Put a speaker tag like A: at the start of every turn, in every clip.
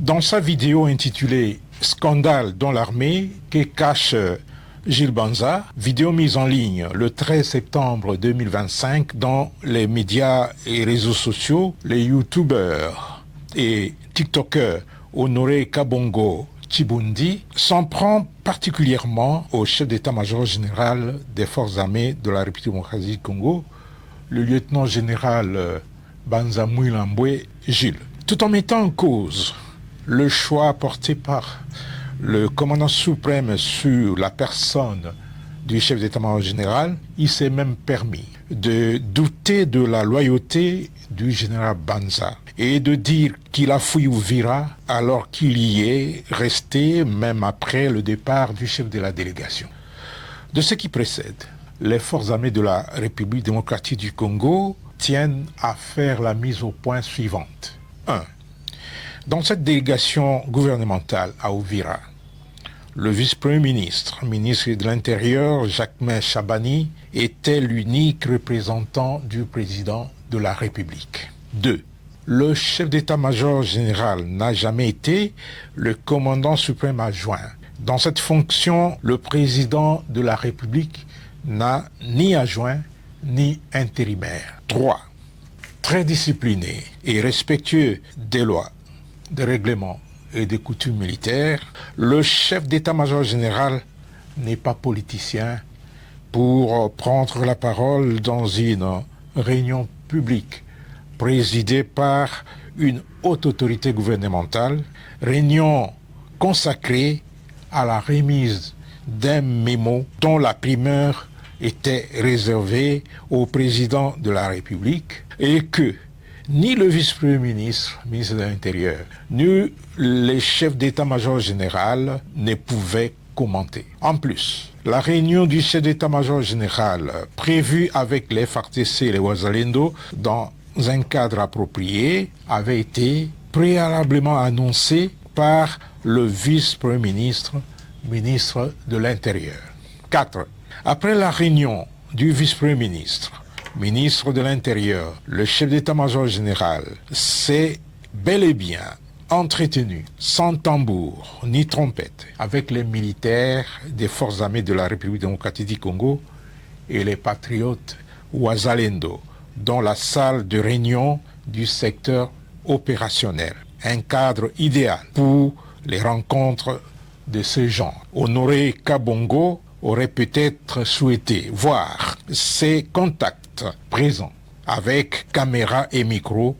A: Dans sa vidéo intitulée « Scandale dans l'armée » que cache Gilles Banza, vidéo mise en ligne le 13 septembre 2025 dans les médias et réseaux sociaux, les youtubeurs et tiktokers Honoré Kabongo Chibundi s'en prend particulièrement au chef d'état-major général des forces armées de la République démocratique du Congo, le lieutenant-général Banza Mouilambwe Gilles, tout en mettant en cause le choix porté par le commandant suprême sur la personne du chef d'état-major général. Il s'est même permis de douter de la loyauté du général Banza et de dire qu'il a fui Uvira alors qu'il y est resté même après le départ du chef de la délégation. De ce qui précède, les forces armées de la République démocratique du Congo tiennent à faire la mise au point suivante. 1. Dans cette délégation gouvernementale à Uvira, le vice-premier ministre, ministre de l'Intérieur, Jacquemain Chabani, était l'unique représentant du président de la République. 2. Le chef d'état-major général n'a jamais été le commandant suprême adjoint. Dans cette fonction, le président de la République n'a ni adjoint ni intérimaire. 3. Très discipliné et respectueux des lois, des règlements et des coutumes militaires, le chef d'état-major général n'est pas politicien pour prendre la parole dans une réunion publique présidée par une haute autorité gouvernementale, réunion consacrée à la remise d'un mémo dont la primeur était réservée au président de la République et que ni le vice-premier ministre, ministre de l'Intérieur, ni les chefs d'état-major général ne pouvaient commenter. En plus, la réunion du chef d'état-major général prévue avec les FARDC et les Wazalendo dans un cadre approprié avait été préalablement annoncée par le vice-premier ministre, ministre de l'Intérieur. 4. Après la réunion du vice-premier ministre, ministre de l'Intérieur, le chef d'état-major général s'est bel et bien entretenu sans tambour ni trompette avec les militaires des forces armées de la République démocratique du Congo et les patriotes Wazalendo dans la salle de réunion du secteur opérationnel. Un cadre idéal pour les rencontres de ce genre. Honoré Kabongo aurait peut-être souhaité voir ses contacts présents avec caméra et micro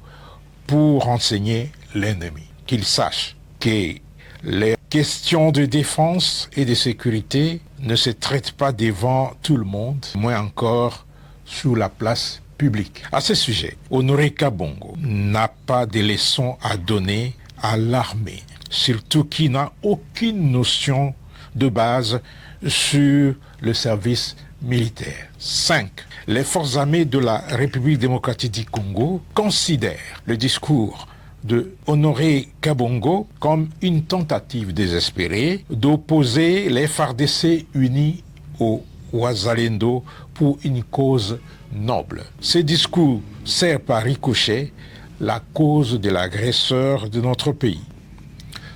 A: pour renseigner l'ennemi. Qu'il sache que les questions de défense et de sécurité ne se traitent pas devant tout le monde, moins encore sur la place publique. À ce sujet, Honoré Kabongo n'a pas de leçons à donner à l'armée, surtout qui n'a aucune notion de base sur le service militaire. 5. Les forces armées de la République démocratique du Congo considèrent le discours de Honoré Kabongo comme une tentative désespérée d'opposer les FARDC unis aux Wazalendo pour une cause noble. Ce discours sert par ricochet la cause de l'agresseur de notre pays.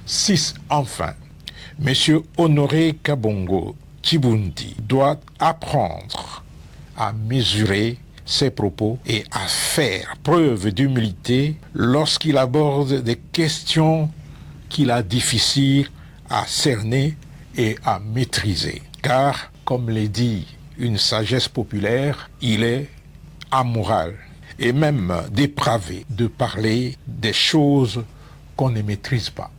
A: 6. Enfin, M. Honoré Kabongo Chibundi doit apprendre à mesurer ses propos et à faire preuve d'humilité lorsqu'il aborde des questions qu'il a difficiles à cerner et à maîtriser. Car, comme le dit une sagesse populaire, il est amoral et même dépravé de parler des choses qu'on ne maîtrise pas.